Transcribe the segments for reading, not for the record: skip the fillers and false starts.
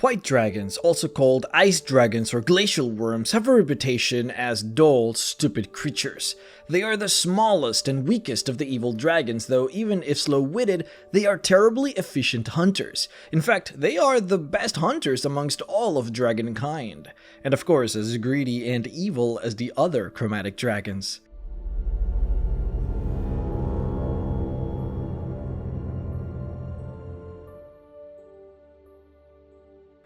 White dragons, also called ice dragons or glacial worms, have a reputation as dull, stupid creatures. They are the smallest and weakest of the evil dragons, though even if slow-witted, they are terribly efficient hunters. In fact, they are the best hunters amongst all of dragonkind, and of course as greedy and evil as the other chromatic dragons.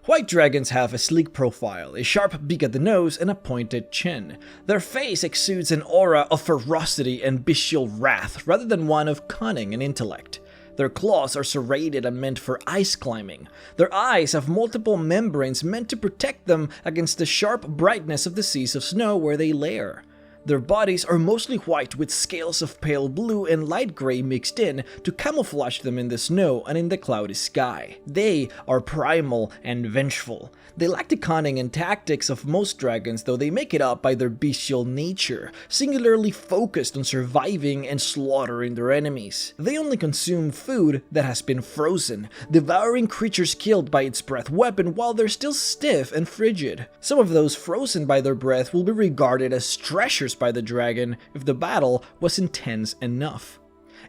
White dragons have a sleek profile, a sharp beak at the nose, and a pointed chin. Their face exudes an aura of ferocity and bestial wrath, rather than one of cunning and intellect. Their claws are serrated and meant for ice climbing. Their eyes have multiple membranes meant to protect them against the sharp brightness of the seas of snow where they lair. Their bodies are mostly white with scales of pale blue and light gray mixed in to camouflage them in the snow and in the cloudy sky. They are primal and vengeful. They lack the cunning and tactics of most dragons, though they make it up by their bestial nature, singularly focused on surviving and slaughtering their enemies. They only consume food that has been frozen, devouring creatures killed by its breath weapon while they're still stiff and frigid. Some of those frozen by their breath will be regarded as treasures by the dragon if the battle was intense enough.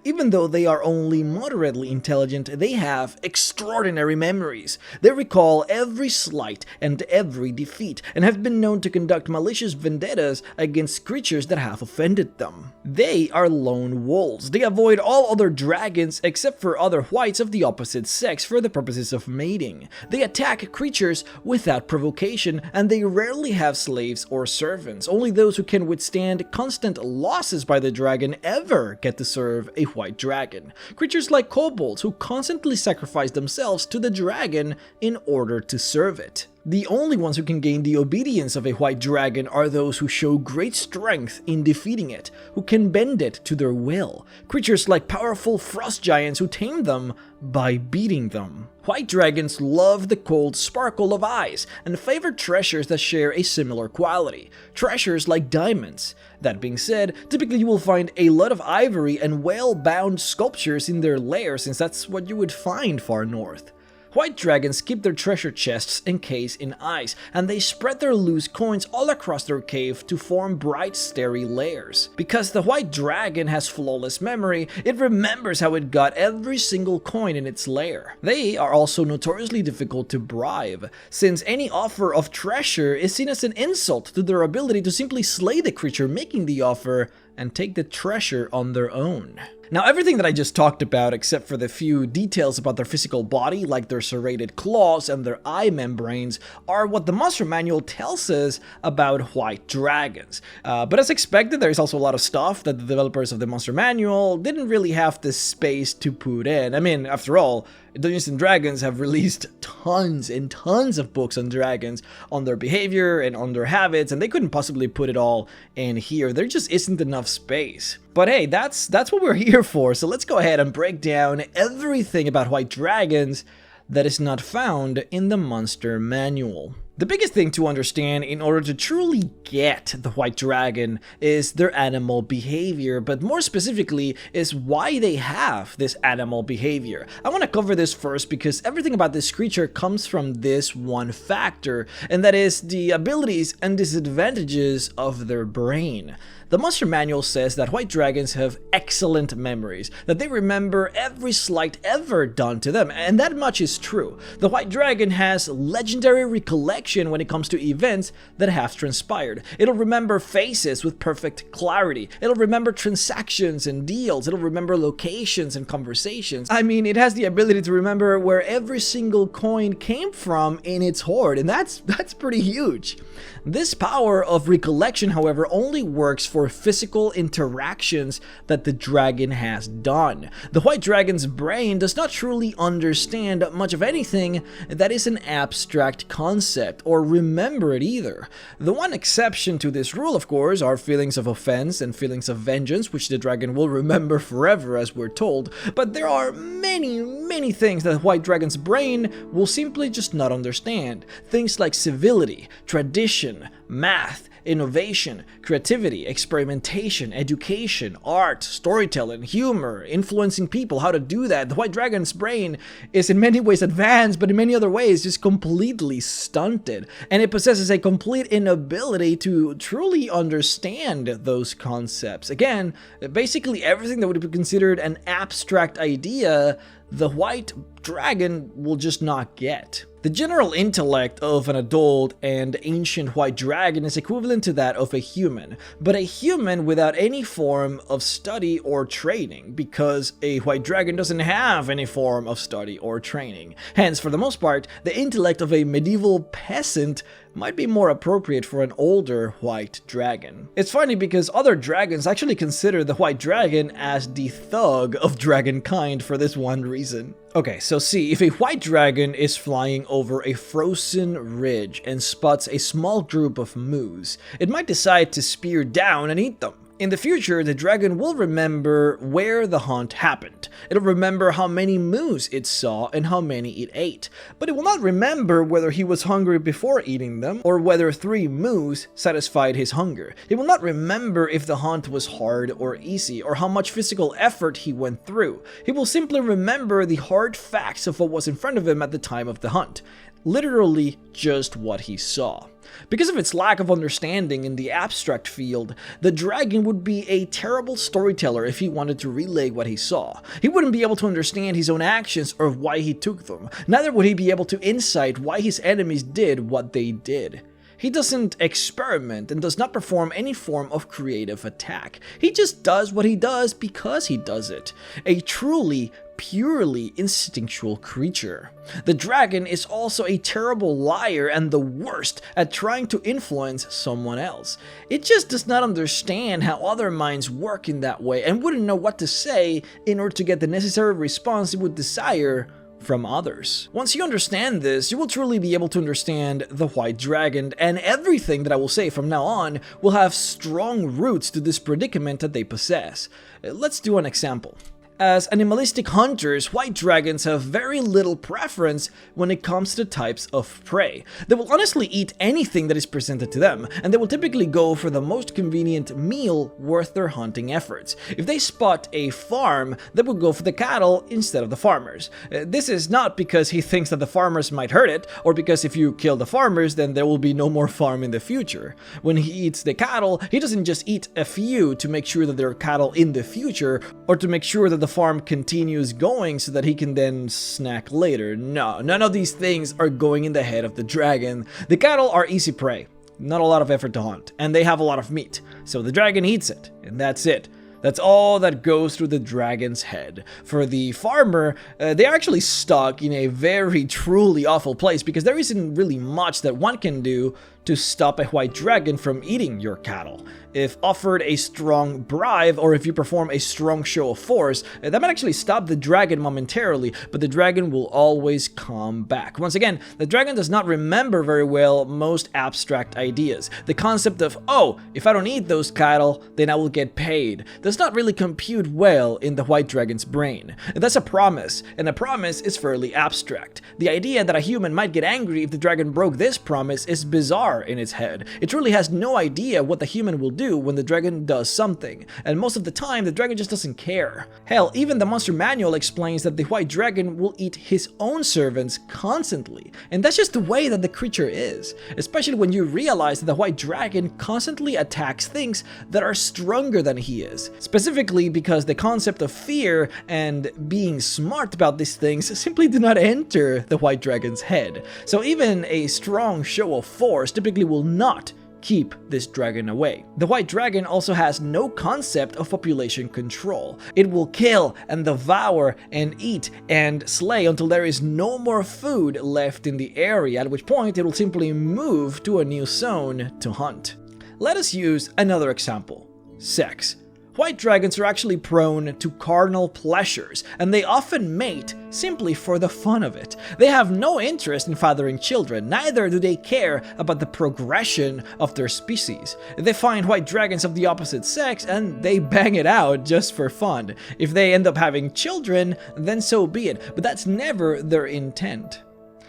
Even though they are only moderately intelligent, they have extraordinary memories. They recall every slight and every defeat, and have been known to conduct malicious vendettas against creatures that have offended them. They are lone wolves. They avoid all other dragons except for other whites of the opposite sex for the purposes of mating. They attack creatures without provocation, and they rarely have slaves or servants. Only those who can withstand constant losses by the dragon ever get to serve a white dragon. Creatures like kobolds who constantly sacrifice themselves to the dragon in order to serve it. The only ones who can gain the obedience of a white dragon are those who show great strength in defeating it, who can bend it to their will. Creatures like powerful frost giants who tame them by beating them. White dragons love the cold sparkle of eyes and favor treasures that share a similar quality. Treasures like diamonds. That being said, typically you will find a lot of ivory and well-bound sculptures in their lair, since that's what you would find far north. White dragons keep their treasure chests encased in ice, and they spread their loose coins all across their cave to form bright, starry layers. Because the white dragon has flawless memory, it remembers how it got every single coin in its lair. They are also notoriously difficult to bribe, since any offer of treasure is seen as an insult to their ability to simply slay the creature making the offer and take the treasure on their own. Now, everything that I just talked about, except for the few details about their physical body, like their serrated claws and their eye membranes, are what the monster manual tells us about white dragons. But as expected, there's also a lot of stuff that the developers of the monster manual didn't really have the space to put in. I mean, after all, Dungeons & Dragons have released tons and tons of books on dragons, on their behavior and on their habits, and they couldn't possibly put it all in here. There just isn't enough space. But hey, that's what we're here for, so let's go ahead and break down everything about white dragons that is not found in the monster manual. The biggest thing to understand in order to truly get the white dragon is their animal behavior, but more specifically is why they have this animal behavior. I want to cover this first because everything about this creature comes from this one factor, and that is the abilities and disadvantages of their brain. The monster manual says that white dragons have excellent memories, that they remember every slight ever done to them, and that much is true. The white dragon has legendary recollection when it comes to events that have transpired. It'll remember faces with perfect clarity. It'll remember transactions and deals. It'll remember locations and conversations. I mean, it has the ability to remember where every single coin came from in its hoard, and that's pretty huge. This power of recollection, however, only works for physical interactions that the dragon has done. The white dragon's brain does not truly understand much of anything that is an abstract concept. forget or remember it either. The one exception to this rule, of course, are feelings of offense and feelings of vengeance, which the dragon will remember forever, as we're told, but there are many things that the white dragon's brain will simply just not understand. Things like civility, tradition, math, innovation, creativity, experimentation, education, art, storytelling, humor, influencing people, how to do that. The white dragon's brain is in many ways advanced, but in many other ways just completely stunted. And it possesses a complete inability to truly understand those concepts. Again, basically everything that would be considered an abstract idea, the white dragon will just not get. The general intellect of an adult and ancient white dragon is equivalent to that of a human, but a human without any form of study or training, because a white dragon doesn't have any form of study or training. Hence, for the most part, the intellect of a medieval peasant might be more appropriate for an older white dragon. It's funny because other dragons actually consider the white dragon as the thug of dragonkind for this one reason. Okay, so see, if a white dragon is flying over a frozen ridge and spots a small group of moose, it might decide to spear down and eat them. In the future, the dragon will remember where the hunt happened. It'll remember how many moose it saw and how many it ate. But it will not remember whether he was hungry before eating them or whether 3 moose satisfied his hunger. It will not remember if the hunt was hard or easy or how much physical effort he went through. He will simply remember the hard facts of what was in front of him at the time of the hunt. Literally just what he saw. Because of its lack of understanding in the abstract field, the dragon would be a terrible storyteller if he wanted to relay what he saw. He wouldn't be able to understand his own actions or why he took them. Neither would he be able to insight why his enemies did what they did. He doesn't experiment and does not perform any form of creative attack. He just does what he does because he does it. A truly purely instinctual creature. The dragon is also a terrible liar and the worst at trying to influence someone else. It just does not understand how other minds work in that way and wouldn't know what to say in order to get the necessary response it would desire from others. Once you understand this, you will truly be able to understand the white dragon, and everything that I will say from now on will have strong roots to this predicament that they possess. Let's do an example. As animalistic hunters, white dragons have very little preference when it comes to types of prey. They will honestly eat anything that is presented to them, and they will typically go for the most convenient meal worth their hunting efforts. If they spot a farm, they will go for the cattle instead of the farmers. This is not because he thinks that the farmers might hurt it, or because if you kill the farmers, then there will be no more farm in the future. When he eats the cattle, he doesn't just eat a few to make sure that there are cattle in the future, or to make sure that the farm continues going so that he can then snack later. No, none of these things are going in the head of the dragon. The cattle are easy prey, not a lot of effort to hunt, and they have a lot of meat, so the dragon eats it, and that's it. That's all that goes through the dragon's head. For the farmer, they're actually stuck in a very truly awful place because there isn't really much that one can do to stop a white dragon from eating your cattle. If offered a strong bribe, or if you perform a strong show of force, that might actually stop the dragon momentarily, but the dragon will always come back. Once again, the dragon does not remember very well most abstract ideas. The concept of, oh, if I don't eat those cattle, then I will get paid, does not really compute well in the white dragon's brain. That's a promise, and a promise is fairly abstract. The idea that a human might get angry if the dragon broke this promise is bizarre in its head. It truly has no idea what the human will do when the dragon does something, and most of the time the dragon just doesn't care. Hell, even the monster manual explains that the white dragon will eat his own servants constantly, and that's just the way that the creature is, especially when you realize that the white dragon constantly attacks things that are stronger than he is, specifically because the concept of fear and being smart about these things simply do not enter the white dragon's head. So even a strong show of force typically will not keep this dragon away. The white dragon also has no concept of population control. It will kill and devour and eat and slay until there is no more food left in the area, at which point it will simply move to a new zone to hunt. Let us use another example: sex. White dragons are actually prone to carnal pleasures, and they often mate simply for the fun of it. They have no interest in fathering children, neither do they care about the progression of their species. They find white dragons of the opposite sex and they bang it out just for fun. If they end up having children, then so be it, but that's never their intent.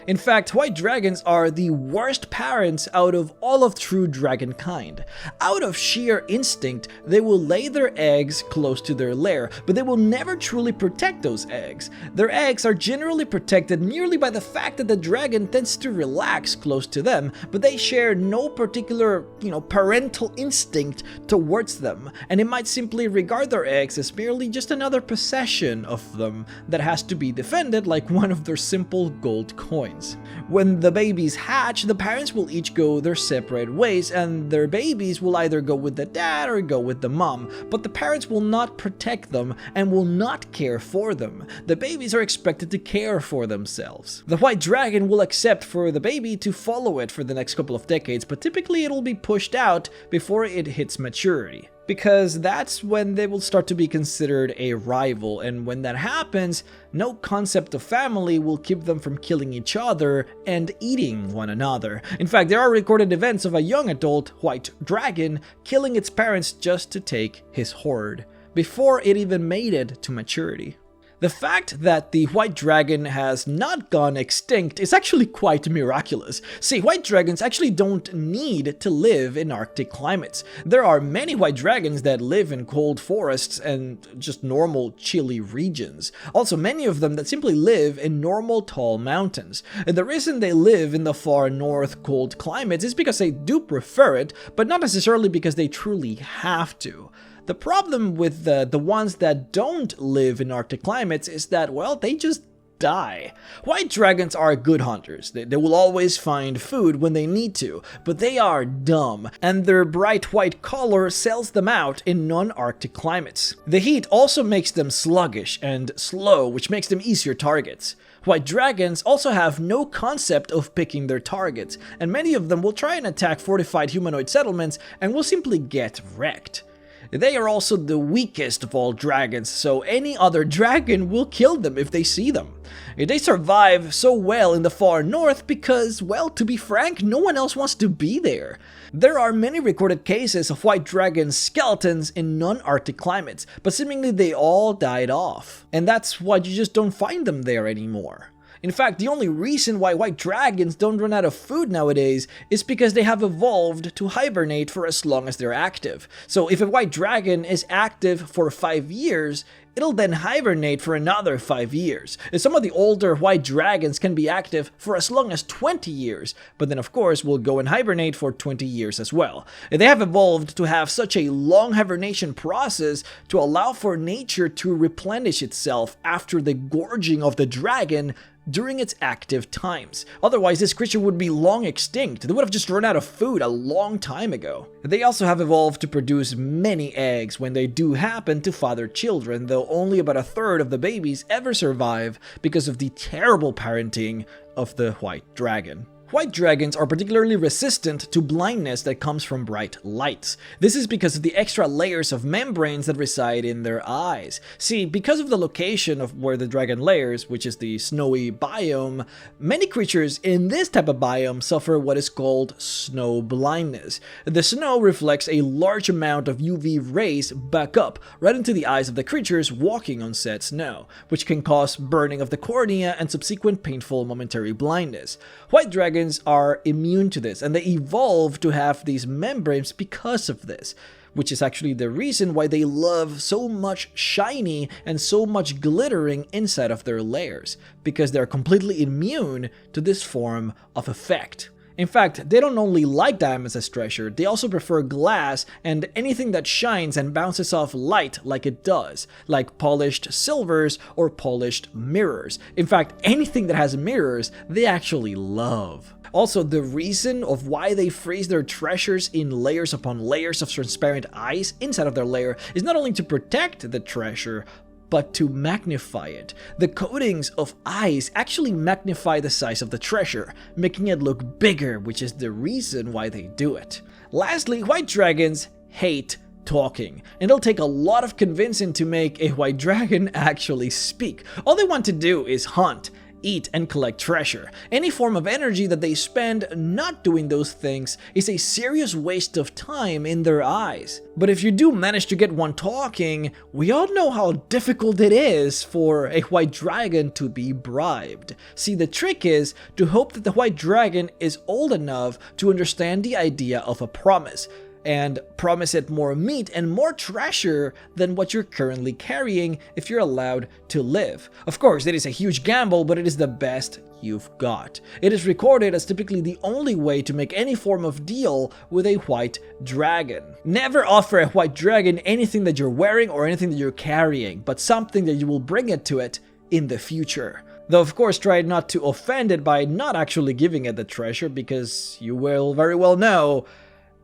In fact, white dragons are the worst parents out of all of true dragon kind. Out of sheer instinct, they will lay their eggs close to their lair, but they will never truly protect those eggs. Their eggs are generally protected merely by the fact that the dragon tends to relax close to them, but they share no particular, parental instinct towards them, and it might simply regard their eggs as merely just another possession of them that has to be defended like one of their simple gold coins. When the babies hatch, the parents will each go their separate ways, and their babies will either go with the dad or go with the mom, but the parents will not protect them and will not care for them. The babies are expected to care for themselves. The white dragon will accept for the baby to follow it for the next couple of decades, but typically it'll be pushed out before it hits maturity, because that's when they will start to be considered a rival, and when that happens, no concept of family will keep them from killing each other and eating one another. In fact, there are recorded events of a young adult white dragon killing its parents just to take his hoard, before it even made it to maturity. The fact that the white dragon has not gone extinct is actually quite miraculous. See, white dragons actually don't need to live in Arctic climates. There are many white dragons that live in cold forests and just normal chilly regions. Also, many of them that simply live in normal tall mountains. And the reason they live in the far north cold climates is because they do prefer it, but not necessarily because they truly have to. The problem with the ones that don't live in Arctic climates is that, well, they just die. White dragons are good hunters. They will always find food when they need to, but they are dumb, and their bright white color sells them out in non-Arctic climates. The heat also makes them sluggish and slow, which makes them easier targets. White dragons also have no concept of picking their targets, and many of them will try and attack fortified humanoid settlements and will simply get wrecked. They are also the weakest of all dragons, so any other dragon will kill them if they see them. They survive so well in the far north because, well, to be frank, no one else wants to be there. There are many recorded cases of white dragon skeletons in non-Arctic climates, but seemingly they all died off. And that's why you just don't find them there anymore. In fact, the only reason why white dragons don't run out of food nowadays is because they have evolved to hibernate for as long as they're active. So if a white dragon is active for 5 years, it'll then hibernate for another 5 years. Some of the older white dragons can be active for as long as 20 years, but then of course will go and hibernate for 20 years as well. They have evolved to have such a long hibernation process to allow for nature to replenish itself after the gorging of the dragon during its active times. Otherwise, this creature would be long extinct. They would have just run out of food a long time ago. They also have evolved to produce many eggs when they do happen to father children, though only about a third of the babies ever survive because of the terrible parenting of the white dragon. White dragons are particularly resistant to blindness that comes from bright lights. This is because of the extra layers of membranes that reside in their eyes. See, because of the location of where the dragon lairs, which is the snowy biome, many creatures in this type of biome suffer what is called snow blindness. The snow reflects a large amount of UV rays back up right into the eyes of the creatures walking on said snow, which can cause burning of the cornea and subsequent painful momentary blindness. White dragons are immune to this, and they evolve to have these membranes because of this, which is actually the reason why they love so much shiny and so much glittering inside of their lairs, because they're completely immune to this form of effect. In fact, they don't only like diamonds as treasure, they also prefer glass and anything that shines and bounces off light like it does, like polished silvers or polished mirrors. In fact, anything that has mirrors, they actually love. Also, the reason of why they freeze their treasures in layers upon layers of transparent ice inside of their lair is not only to protect the treasure, but to magnify it. The coatings of ice actually magnify the size of the treasure, making it look bigger, which is the reason why they do it. Lastly, white dragons hate talking, and it'll take a lot of convincing to make a white dragon actually speak. All they want to do is hunt, eat, and collect treasure. Any form of energy that they spend not doing those things is a serious waste of time in their eyes. But if you do manage to get one talking, we all know how difficult it is for a white dragon to be bribed. See, the trick is to hope that the white dragon is old enough to understand the idea of a promise, and promise it more meat and more treasure than what you're currently carrying if you're allowed to live. Of course, it is a huge gamble, but it is the best you've got. It is recorded as typically the only way to make any form of deal with a white dragon. Never offer a white dragon anything that you're wearing or anything that you're carrying, but something that you will bring it to it in the future. Though of course try not to offend it by not actually giving it the treasure, because you will very well know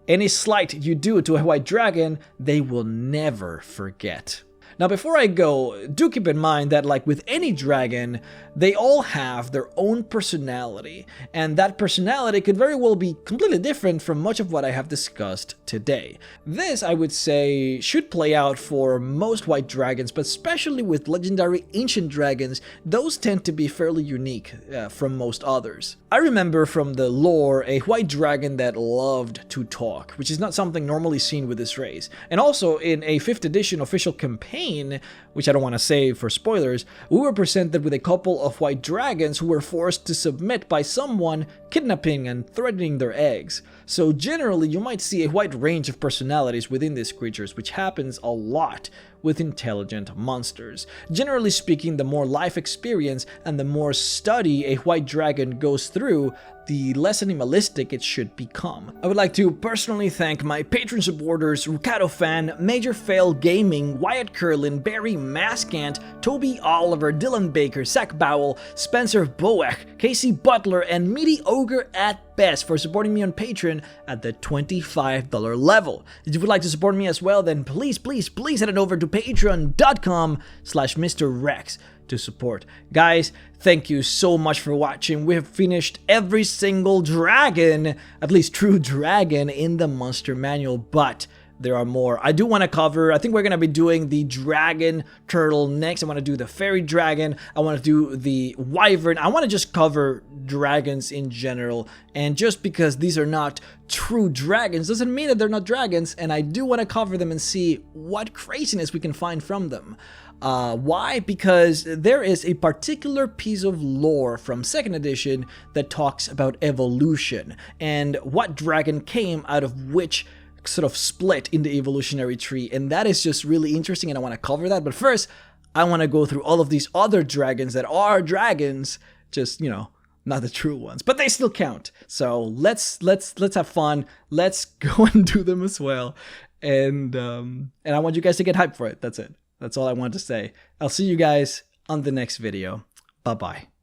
any slight you do to a white dragon, they will never forget. Now before I go, do keep in mind that like with any dragon, they all have their own personality, and that personality could very well be completely different from much of what I have discussed today. This, I would say, should play out for most white dragons, but especially with legendary ancient dragons, those tend to be fairly unique from most others. I remember from the lore a white dragon that loved to talk, which is not something normally seen with this race. And also in a 5th edition official campaign, which I don't want to say for spoilers, we were presented with a couple of white dragons who were forced to submit by someone kidnapping and threatening their eggs. So generally you might see a wide range of personalities within these creatures, which happens a lot with intelligent monsters. Generally speaking, the more life experience and the more study a white dragon goes through, the less animalistic it should become. I would like to personally thank my Patreon supporters Rukato Fan, Major Fail Gaming, Wyatt Curlin, Barry Maskant, Toby Oliver, Dylan Baker, Zach Bowell, Spencer Boeck, Casey Butler, and Meaty Ogre at Best for supporting me on Patreon at the $25 level. If you would like to support me as well, then please head on over to patreon.com/MrRhexx to support. Guys, thank you so much for watching. We have finished every single dragon, at least true dragon, in the monster manual, but there are more. I do want to cover, I think we're going to be doing the dragon turtle next. I want to do the fairy dragon. I want to do the wyvern. I want to just cover dragons in general. And just because these are not true dragons doesn't mean that they're not dragons. And I do want to cover them and see what craziness we can find from them. Why? Because there is a particular piece of lore from 2nd edition that talks about evolution and what dragon came out of which sort of split in the evolutionary tree, and that is just really interesting, and I want to cover that. But first, I want to go through all of these other dragons that are dragons, just, you know, not the true ones, but they still count. So let's have fun. Let's go and do them as well, and I want you guys to get hyped for it. That's it. That's all I want to say. I'll see you guys on the next video. Bye bye.